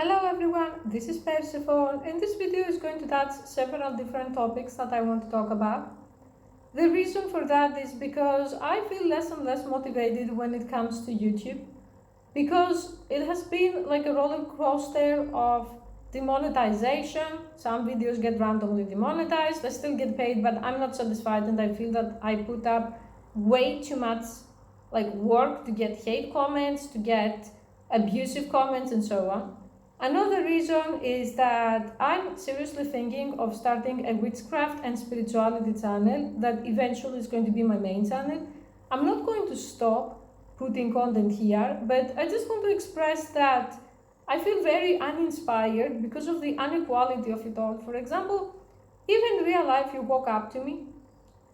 Hello everyone, this is Persephone, and this video is going to touch several different topics that I want to talk about. The reason for that is because I feel less and less motivated when it comes to YouTube, because it has been like a roller coaster of demonetization. Some videos get randomly demonetized, I still get paid, but I'm not satisfied, and I feel that I put up way too much work to get hate comments, to get abusive comments, and so on. Another reason is that I'm seriously thinking of starting a witchcraft and spirituality channel that eventually is going to be my main channel. I'm not going to stop putting content here, but I just want to express that I feel very uninspired because of the inequality of it all. For example, even in real life, you walk up to me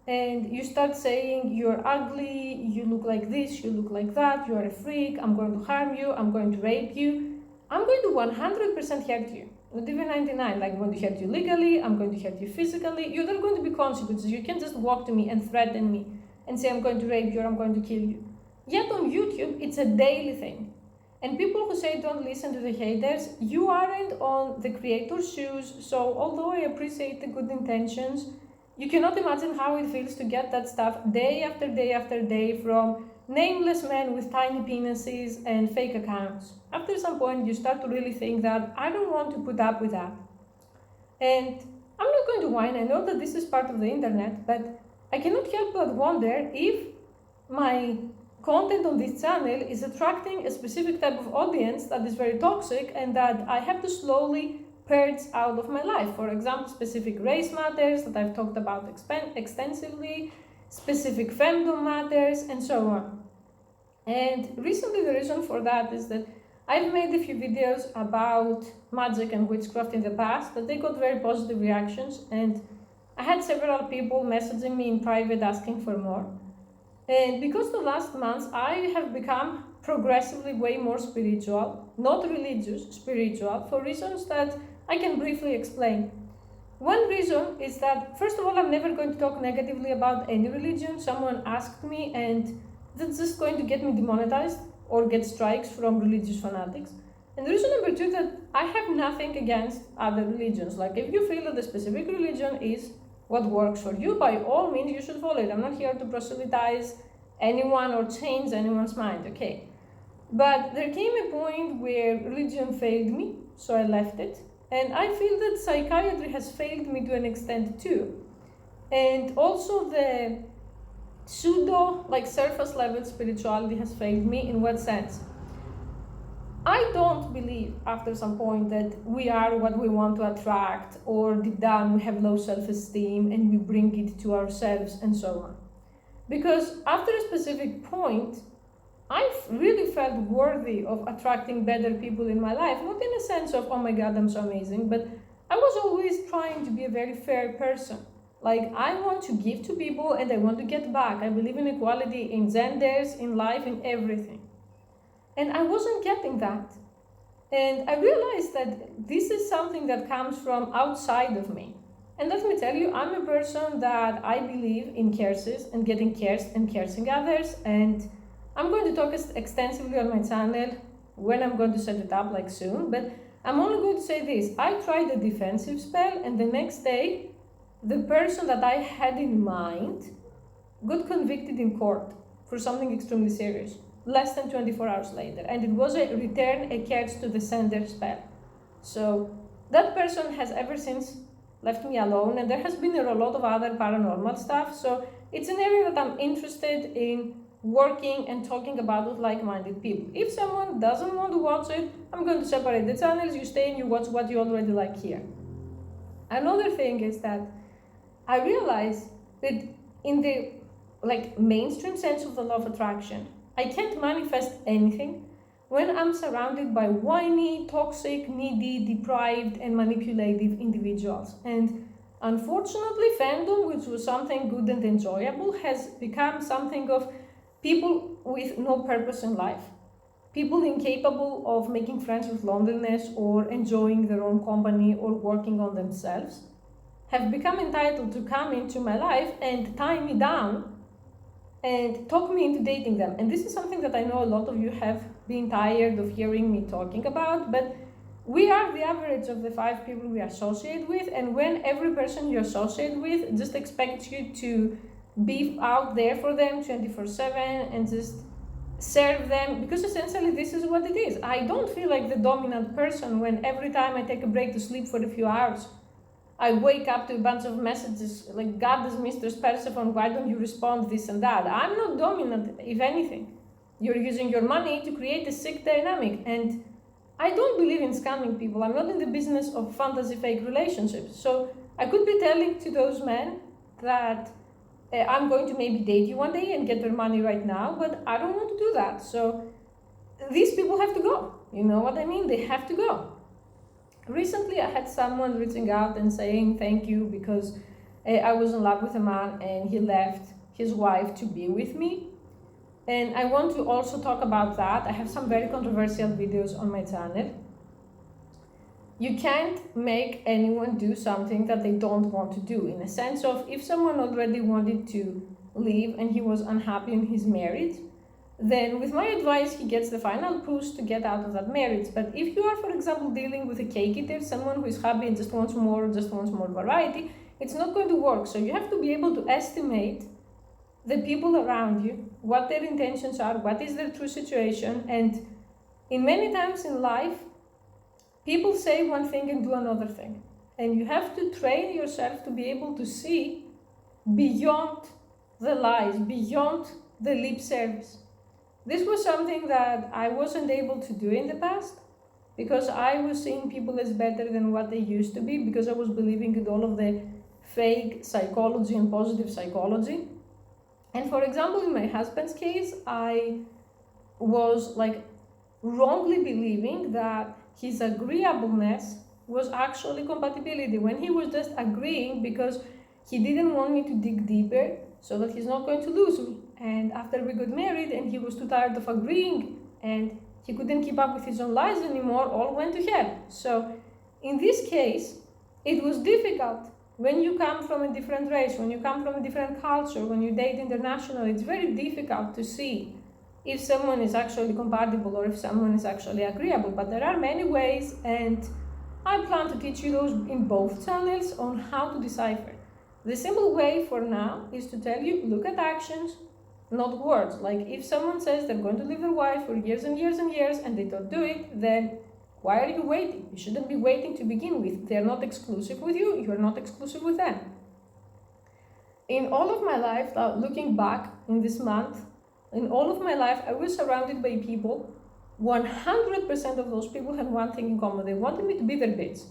and you start saying you're ugly, you look like this, you look like that, you're a freak, I'm going to harm you, I'm going to rape you. I'm going to 100% hurt you, not even 99. I'm going to hurt you legally, I'm going to hurt you physically. There are going to be consequences. You can't just walk to me and threaten me and say I'm going to rape you or I'm going to kill you. Yet on YouTube, it's a daily thing. And people who say don't listen to the haters, you aren't on the creator's shoes. So although I appreciate the good intentions, you cannot imagine how it feels to get that stuff day after day after day from nameless men with tiny penises and fake accounts. After some point, you start to really think that I don't want to put up with that. And I'm not going to whine. I know that this is part of the internet, but I cannot help but wonder if my content on this channel is attracting a specific type of audience that is very toxic and that I have to slowly purge out of my life. For example, specific race matters that I've talked about extensively, specific femdom matters, and so on. And recently the reason for that is that I've made a few videos about magic and witchcraft in the past, but they got very positive reactions, and I had several people messaging me in private asking for more. And because the last months I have become progressively way more spiritual, not religious, spiritual, for reasons that I can briefly explain. One reason is that, first of all, I'm never going to talk negatively about any religion. Someone asked me, and that's just going to get me demonetized or get strikes from religious fanatics. And reason number two, that I have nothing against other religions. Like, if you feel that a specific religion is what works for you, by all means, you should follow it. I'm not here to proselytize anyone or change anyone's mind, okay? But there came a point where religion failed me, so I left it. And I feel that psychiatry has failed me to an extent too. And also the surface level spirituality has failed me. In what sense? I don't believe after some point that we are what we want to attract, or deep down we have low self-esteem and we bring it to ourselves and so on. Because after a specific point, I really felt worthy of attracting better people in my life, not in a sense of, oh my God, I'm so amazing, but I was always trying to be a very fair person. Like, I want to give to people and I want to get back. I believe in equality in genders, in life, in everything. And I wasn't getting that. And I realized that this is something that comes from outside of me. And let me tell you, I'm a person that I believe in curses and getting cursed and cursing others, and I'm going to talk extensively on my channel when I'm going to set it up, like soon, but I'm only going to say this. I tried a defensive spell, and the next day, the person that I had in mind got convicted in court for something extremely serious, less than 24 hours later, and it was a return a curse to the sender spell. So that person has ever since left me alone, and there has been a lot of other paranormal stuff, so it's an area that I'm interested in working and talking about with like-minded people. If someone doesn't want to watch it, I'm going to separate the channels. You stay and you watch what you already like here. Another thing is that I realize that in the mainstream sense of the law of attraction, I can't manifest anything when I'm surrounded by whiny, toxic, needy, deprived, and manipulative individuals. And unfortunately, fandom, which was something good and enjoyable, has become something of people with no purpose in life. People incapable of making friends with loneliness or enjoying their own company or working on themselves have become entitled to come into my life and tie me down and talk me into dating them. And this is something that I know a lot of you have been tired of hearing me talking about, but we are the average of the 5 people we associate with, and when every person you associate with just expects you to be out there for them 24/7 and just serve them, because essentially this is what it is. I don't feel like the dominant person when every time I take a break to sleep for a few hours, I wake up to a bunch of messages like, God is Mistress Persephone, why don't you respond, this and that. I'm not dominant, if anything. You're using your money to create a sick dynamic, and I don't believe in scamming people. I'm not in the business of fantasy fake relationships. So I could be telling to those men that I'm going to maybe date you one day and get their money right now, but I don't want to do that. So these people have to go. You know what I mean? They have to go. Recently, I had someone reaching out and saying thank you because I was in love with a man and he left his wife to be with me. And I want to also talk about that. I have some very controversial videos on my channel. You can't make anyone do something that they don't want to do, in a sense of, if someone already wanted to leave and he was unhappy in his marriage, then with my advice, he gets the final push to get out of that marriage. But if you are, for example, dealing with a cake eater, someone who is happy and just wants more variety, it's not going to work. So you have to be able to estimate the people around you, what their intentions are, what is their true situation. And in many times in life, people say one thing and do another thing. And you have to train yourself to be able to see beyond the lies, beyond the lip service. This was something that I wasn't able to do in the past because I was seeing people as better than what they used to be, because I was believing in all of the fake psychology and positive psychology. And for example, in my husband's case, I was like wrongly believing that his agreeableness was actually compatibility, when he was just agreeing because he didn't want me to dig deeper so that he's not going to lose me. And after we got married and he was too tired of agreeing and he couldn't keep up with his own lies anymore, all went to hell. So in this case, it was difficult. When you come from a different race, when you come from a different culture, when you date internationally, it's very difficult to see if someone is actually compatible or if someone is actually agreeable. But there are many ways, and I plan to teach you those in both channels on how to decipher. The simple way for now is to tell you, look at actions, not words. Like if someone says they're going to leave their wife for years and years and years and they don't do it, then why are you waiting? You shouldn't be waiting to begin with. They're not exclusive with you, you're not exclusive with them. In all of my life, looking back in this month, in all of my life, I was surrounded by people. 100% of those people had one thing in common. They wanted me to be their bitch.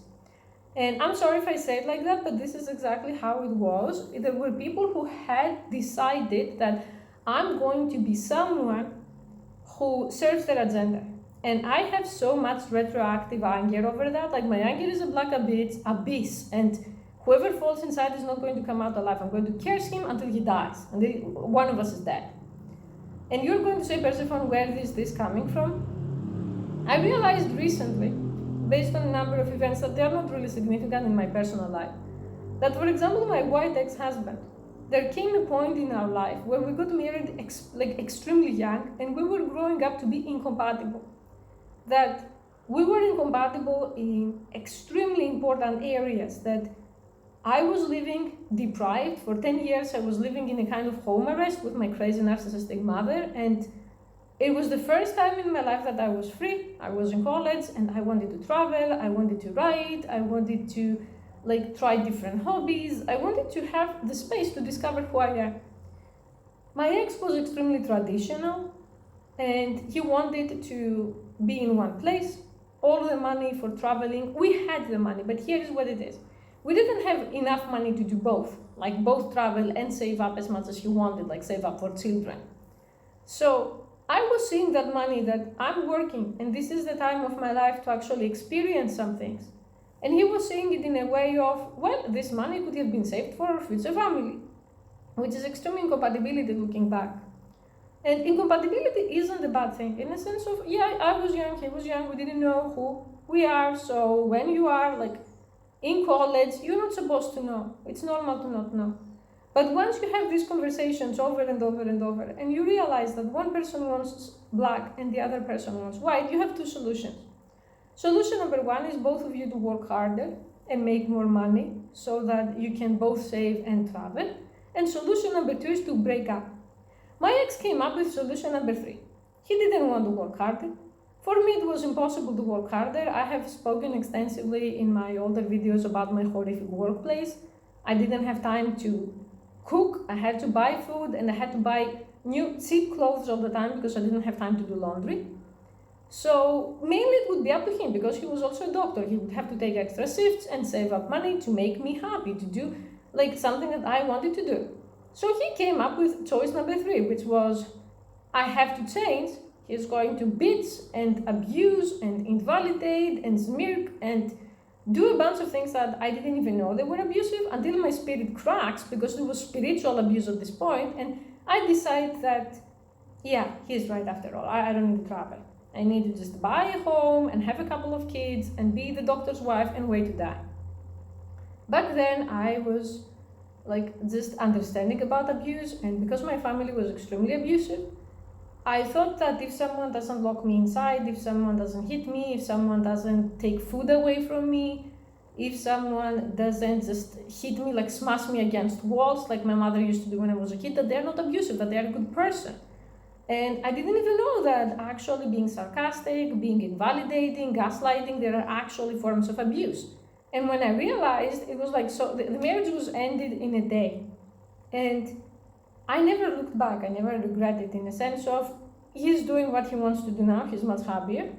And I'm sorry if I say it like that, but this is exactly how it was. There were people who had decided that I'm going to be someone who serves their agenda. And I have so much retroactive anger over that. Like, my anger is a black abyss, and whoever falls inside is not going to come out alive. I'm going to curse him until he dies, and then one of us is dead. And you're going to say, Persephone, where is this coming from? I realized recently, based on a number of events that they are not really significant in my personal life, that, for example, my white ex-husband, there came a point in our life where we got married extremely young, and we were growing up to be incompatible. That we were incompatible in extremely important areas, that I was living deprived. For 10 years, I was living in a kind of home arrest with my crazy narcissistic mother, and it was the first time in my life that I was free. I was in college, and I wanted to travel, I wanted to write, I wanted to try different hobbies. I wanted to have the space to discover who I am. My ex was extremely traditional, and he wanted to be in one place, all the money for traveling. We had the money, but here is what it is. We didn't have enough money to do both, like both travel and save up as much as he wanted, like save up for children. So I was seeing that money, that I'm working, and this is the time of my life to actually experience some things. And he was seeing it in a way of, well, this money could have been saved for our future family, which is extreme incompatibility looking back. And incompatibility isn't a bad thing, in a sense of, yeah, I was young, he was young, we didn't know who we are. So when you are in college, you're not supposed to know. It's normal to not know. But once you have these conversations over and over and over, and you realize that one person wants black and the other person wants white, you have two solutions. Solution number one is both of you to work harder and make more money so that you can both save and travel. And solution number two is to break up. My ex came up with solution number three. He didn't want to work harder. For me, it was impossible to work harder. I have spoken extensively in my older videos about my horrific workplace. I didn't have time to cook, I had to buy food, and I had to buy new cheap clothes all the time because I didn't have time to do laundry. So mainly it would be up to him because he was also a doctor. He would have to take extra shifts and save up money to make me happy, to do like something that I wanted to do. So he came up with choice number three, which was I have to change. He's going to bitch and abuse and invalidate and smirk and do a bunch of things that I didn't even know they were abusive until my spirit cracks because it was spiritual abuse at this point, and I decide that, yeah, he's right after all. I don't need to travel. I need to just buy a home and have a couple of kids and be the doctor's wife and wait to die. Back then, I was like just understanding about abuse, and because my family was extremely abusive, I thought that if someone doesn't lock me inside, if someone doesn't hit me, if someone doesn't take food away from me, if someone doesn't just hit me, like smash me against walls like my mother used to do when I was a kid, that they're not abusive, that they're a good person. And I didn't even know that actually being sarcastic, being invalidating, gaslighting, there are actually forms of abuse. And when I realized, it was like, so the marriage was ended in a day. And I never looked back, I never regretted in a sense of, he's doing what he wants to do now, he's much happier.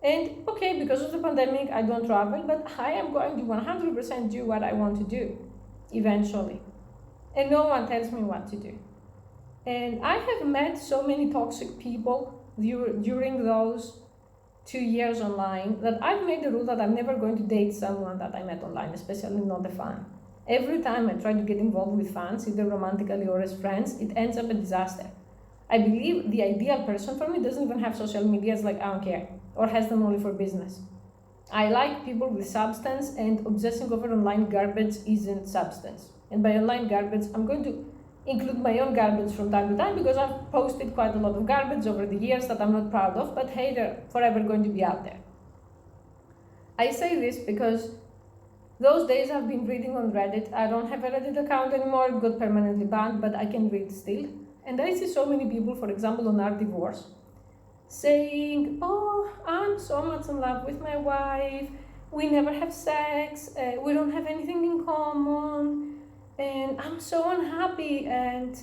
And okay, because of the pandemic, I don't travel, but I am going to 100% do what I want to do, eventually. And no one tells me what to do. And I have met so many toxic people during those 2 years online that I've made the rule that I'm never going to date someone that I met online, especially not a fan. Every time I try to get involved with fans, either romantically or as friends, it ends up a disaster. I believe the ideal person for me doesn't even have social media, it's like I don't care, or has them only for business. I like people with substance, and obsessing over online garbage isn't substance. And by online garbage, I'm going to include my own garbage from time to time because I've posted quite a lot of garbage over the years that I'm not proud of, but hey, they're forever going to be out there. I say this because those days I've been reading on Reddit. I don't have a Reddit account anymore, it got permanently banned, but I can read still. And I see so many people, for example, on our divorce, saying, oh, I'm so much in love with my wife, we never have sex, we don't have anything in common, and I'm so unhappy, and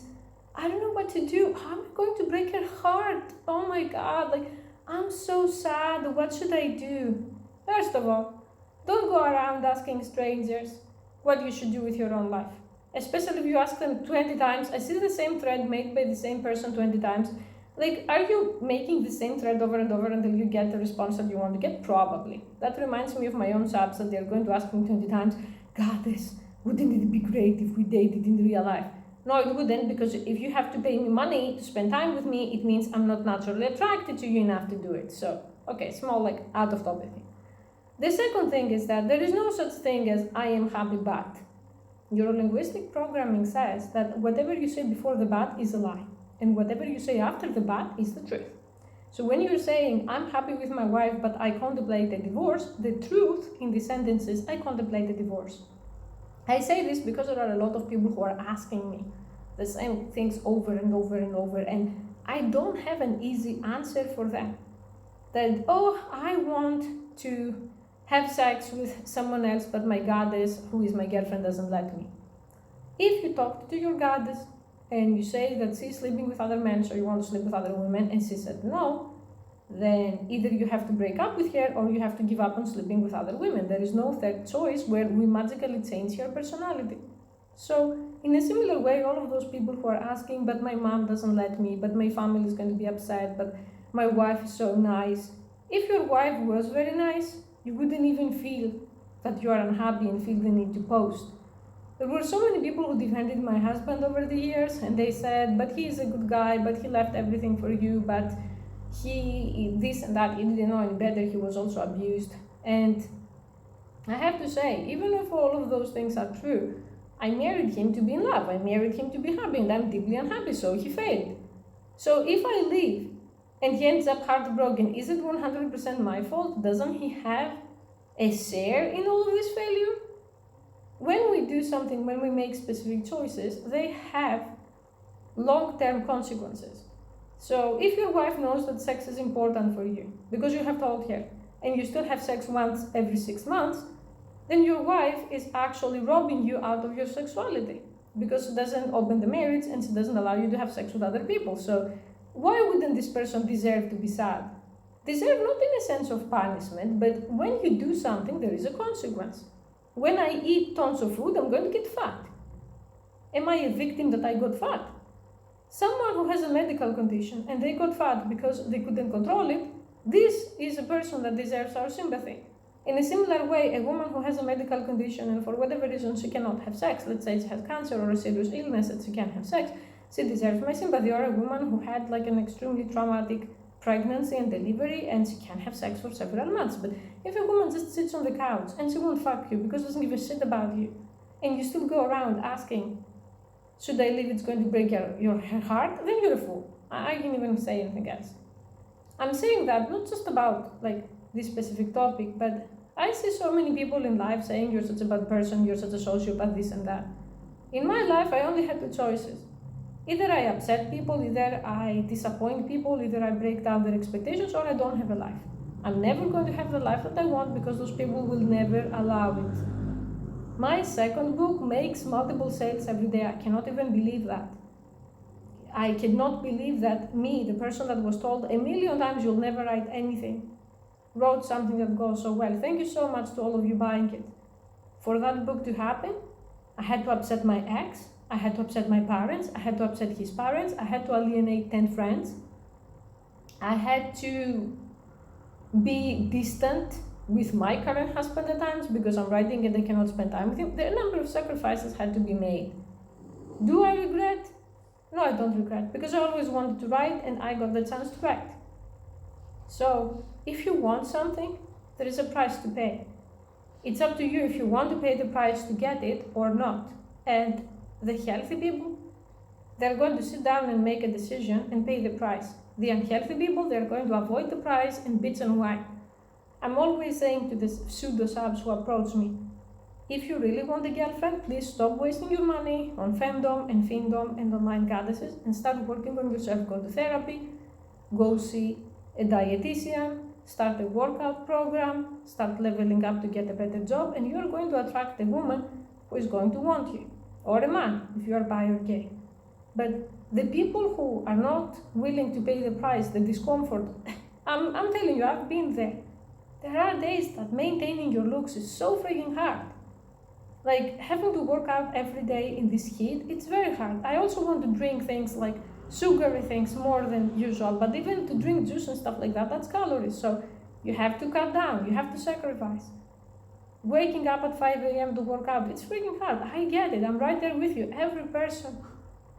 I don't know what to do. How am I going to break her heart? Oh my God, like, I'm so sad, what should I do? First of all, don't go around asking strangers what you should do with your own life. Especially if you ask them 20 times. I see the same thread made by the same person 20 times. Like, are you making the same thread over and over until you get the response that you want to get? Probably. That reminds me of my own subs that they're going to ask me 20 times, Goddess, wouldn't it be great if we dated in real life? No, it wouldn't, because if you have to pay me money to spend time with me, it means I'm not naturally attracted to you enough to do it. So, okay, small, like, out of topic thing. The second thing is that there is no such thing as I am happy but. Neurolinguistic programming says that whatever you say before the but is a lie, and whatever you say after the but is the truth. So when you're saying, I'm happy with my wife, but I contemplate a divorce, the truth in the sentence is, I contemplate a divorce. I say this because there are a lot of people who are asking me the same things over and over and over, and I don't have an easy answer for them. That, oh, I want to have sex with someone else, but my goddess, who is my girlfriend, doesn't let me. If you talk to your goddess and you say that she's sleeping with other men, so you want to sleep with other women, and she said no, then either you have to break up with her or you have to give up on sleeping with other women. There is no third choice where we magically change your personality. So in a similar way, all of those people who are asking, but my mom doesn't let me, but my family is going to be upset, but my wife is so nice. If your wife was very nice, you wouldn't even feel that you are unhappy and feel the need to post. There were so many people who defended my husband over the years, and they said, but he is a good guy, but he left everything for you, but he this and that, he didn't know any better, he was also abused. And I have to say, even if all of those things are true, I married him to be in love, I married him to be happy, and I'm deeply unhappy, so he failed. So if I leave and he ends up heartbroken. Is it 100% my fault? Doesn't he have a share in all of this failure? When we do something, when we make specific choices, they have long-term consequences. So if your wife knows that sex is important for you, because you have told her, and you still have sex once every 6 months, then your wife is actually robbing you out of your sexuality, because she doesn't open the marriage and she doesn't allow you to have sex with other people. So why wouldn't this person deserve to be sad? Deserve not in a sense of punishment, but when you do something, there is a consequence. When I eat tons of food, I'm going to get fat. Am I a victim that I got fat? Someone who has a medical condition and they got fat because they couldn't control it, this is a person that deserves our sympathy. In a similar way, a woman who has a medical condition and for whatever reason she cannot have sex, let's say she has cancer or a serious illness that she can't have sex, she deserves my sympathy. Or a woman who had like an extremely traumatic pregnancy and delivery and she can't have sex for several months. But if a woman just sits on the couch and she won't fuck you because she doesn't give a shit about you, and you still go around asking, should I leave, it's going to break your heart, then you're a fool. I can't even say anything else. I'm saying that not just about like this specific topic, but I see so many people in life saying you're such a bad person, you're such a sociopath, this and that. In my life, I only had two choices. Either I upset people, either I disappoint people, either I break down their expectations, or I don't have a life. I'm never going to have the life that I want because those people will never allow it. My second book makes multiple sales every day. I cannot even believe that. I cannot believe that me, the person that was told a million times you'll never write anything, wrote something that goes so well. Thank you so much to all of you buying it. For that book to happen, I had to upset my ex, I had to upset my parents, I had to upset his parents, I had to alienate 10 friends, I had to be distant with my current husband at times because I'm writing and I cannot spend time with him. The number of sacrifices had to be made. Do I regret? No, I don't regret, because I always wanted to write and I got the chance to write. So, if you want something, there is a price to pay. It's up to you if you want to pay the price to get it or not. And the healthy people, they're going to sit down and make a decision and pay the price. The unhealthy people, they're going to avoid the price and bitch and whine. I'm always saying to the pseudo-subs who approach me, if you really want a girlfriend, please stop wasting your money on femdom and fiendom and online goddesses and start working on yourself. Go to therapy, go see a dietitian, start a workout program, start leveling up to get a better job, and you're going to attract a woman who is going to want you, or a man if you are bi or gay. But the people who are not willing to pay the price, the discomfort, I'm telling you, I've been there. There are days that maintaining your looks is so freaking hard. Like having to work out every day in this heat, it's very hard. I also want to drink things like sugary things more than usual, but even to drink juice and stuff like that, that's calories. So you have to cut down, you have to sacrifice. Waking up at 5 a.m. to work out, it's freaking hard. I get it, I'm right there with you. Every person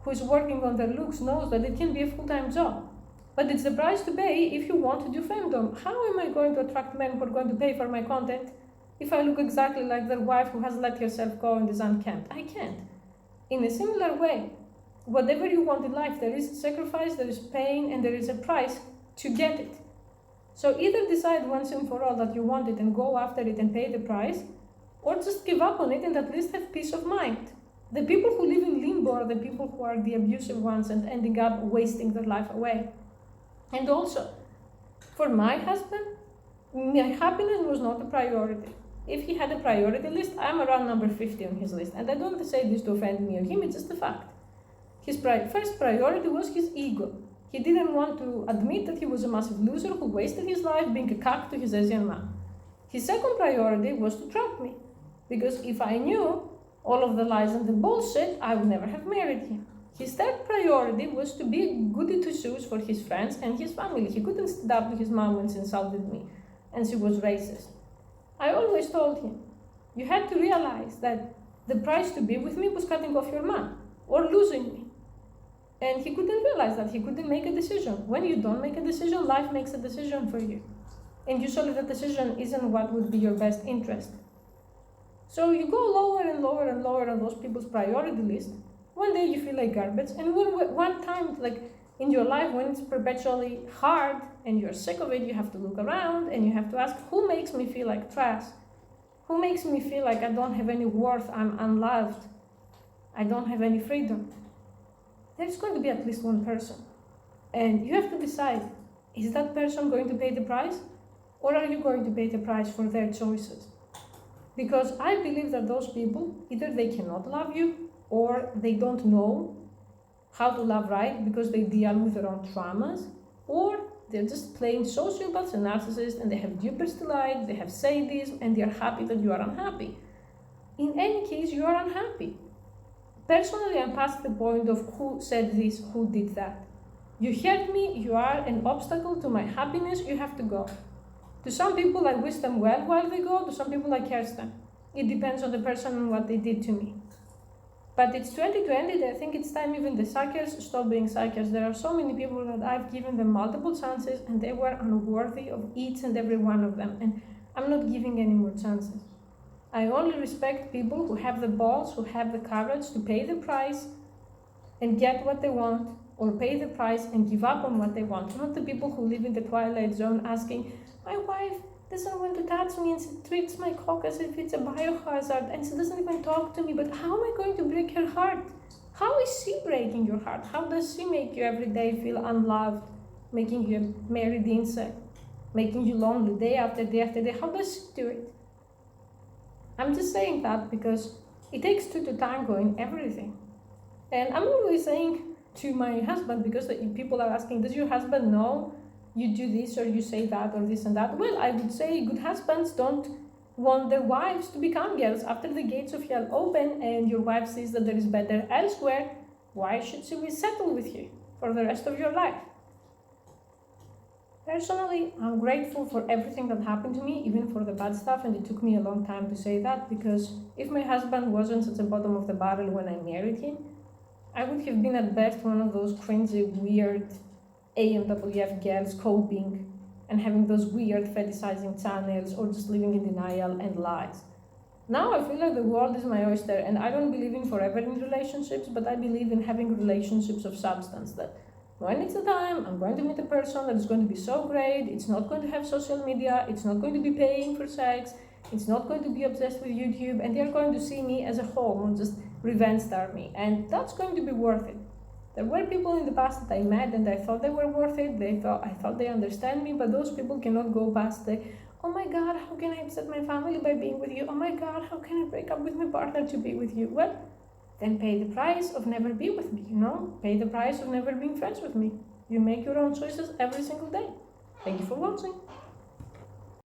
who is working on their looks knows that it can be a full-time job. But it's the price to pay if you want to do femdom. How am I going to attract men who are going to pay for my content if I look exactly like their wife who has let herself go and is unkempt? I can't. In a similar way, whatever you want in life, there is sacrifice, there is pain, and there is a price to get it. So either decide once and for all that you want it and go after it and pay the price, or just give up on it and at least have peace of mind. The people who live in limbo are the people who are the abusive ones and ending up wasting their life away. And also, for my husband, my happiness was not a priority. If he had a priority list, I'm around number 50 on his list. And I don't say this to offend me or him, it's just a fact. His first priority was his ego. He didn't want to admit that he was a massive loser who wasted his life being a cuck to his Asian man. His second priority was to trap me. Because if I knew all of the lies and the bullshit, I would never have married him. His third priority was to be a goody two-shoes for his friends and his family. He couldn't stand up to his mom when she insulted me and she was racist. I always told him, you had to realize that the price to be with me was cutting off your mom or losing me. And he couldn't realize that. He couldn't make a decision. When you don't make a decision, life makes a decision for you. And usually that decision isn't what would be your best interest. So you go lower and lower and lower on those people's priority list. One day you feel like garbage, and one time, like in your life, when it's perpetually hard and you're sick of it, you have to look around and you have to ask, who makes me feel like trash? Who makes me feel like I don't have any worth, I'm unloved, I don't have any freedom? There's going to be at least one person. And you have to decide, is that person going to pay the price? Or are you going to pay the price for their choices? Because I believe that those people, either they cannot love you, or they don't know how to love right because they deal with their own traumas, or they're just plain sociopaths and narcissists, and they have duplicity, they have sadism, and they are happy that you are unhappy. In any case, you are unhappy. Personally, I'm past the point of who said this, who did that. You hurt me, you are an obstacle to my happiness, you have to go. To some people, I wish them well while they go, to some people, I curse them. It depends on the person and what they did to me. But it's 2020, I think it's time even the psychers stop being psychers. There are so many people that I've given them multiple chances and they were unworthy of each and every one of them. And I'm not giving any more chances. I only respect people who have the balls, who have the courage to pay the price and get what they want, or pay the price and give up on what they want. Not the people who live in the twilight zone asking, my wife doesn't want to touch me and she treats my cock as if it's a biohazard and she doesn't even talk to me, but how am I going to break her heart? How is she breaking your heart? How does she make you every day feel unloved, making you a married insect, making you lonely day after day after day? How does she do it? I'm just saying that because it takes two to tango in everything. And I'm always saying to my husband, because people are asking, does your husband know you do this or you say that or this and that? Well, I would say good husbands don't want their wives to become girls. After the gates of hell open and your wife sees that there is better elsewhere, why should she settle with you for the rest of your life? Personally, I'm grateful for everything that happened to me, even for the bad stuff, and it took me a long time to say that, because if my husband wasn't at the bottom of the barrel when I married him, I would have been at best one of those cringy, weird AMWF girls coping and having those weird fetishizing channels, or just living in denial and lies. Now I feel like the world is my oyster, and I don't believe in forever in relationships, but I believe in having relationships of substance, that when it's the time, I'm going to meet a person that is going to be so great, it's not going to have social media, it's not going to be paying for sex, it's not going to be obsessed with YouTube, and they're going to see me as a whole, not just revenge star me, and that's going to be worth it. There were people in the past that I met and I thought they were worth it, I thought they understand me, but those people cannot go past the, oh my god, how can I upset my family by being with you? Oh my god, how can I break up with my partner to be with you? Well, then pay the price of never be with me, Pay the price of never being friends with me. You make your own choices every single day. Thank you for watching.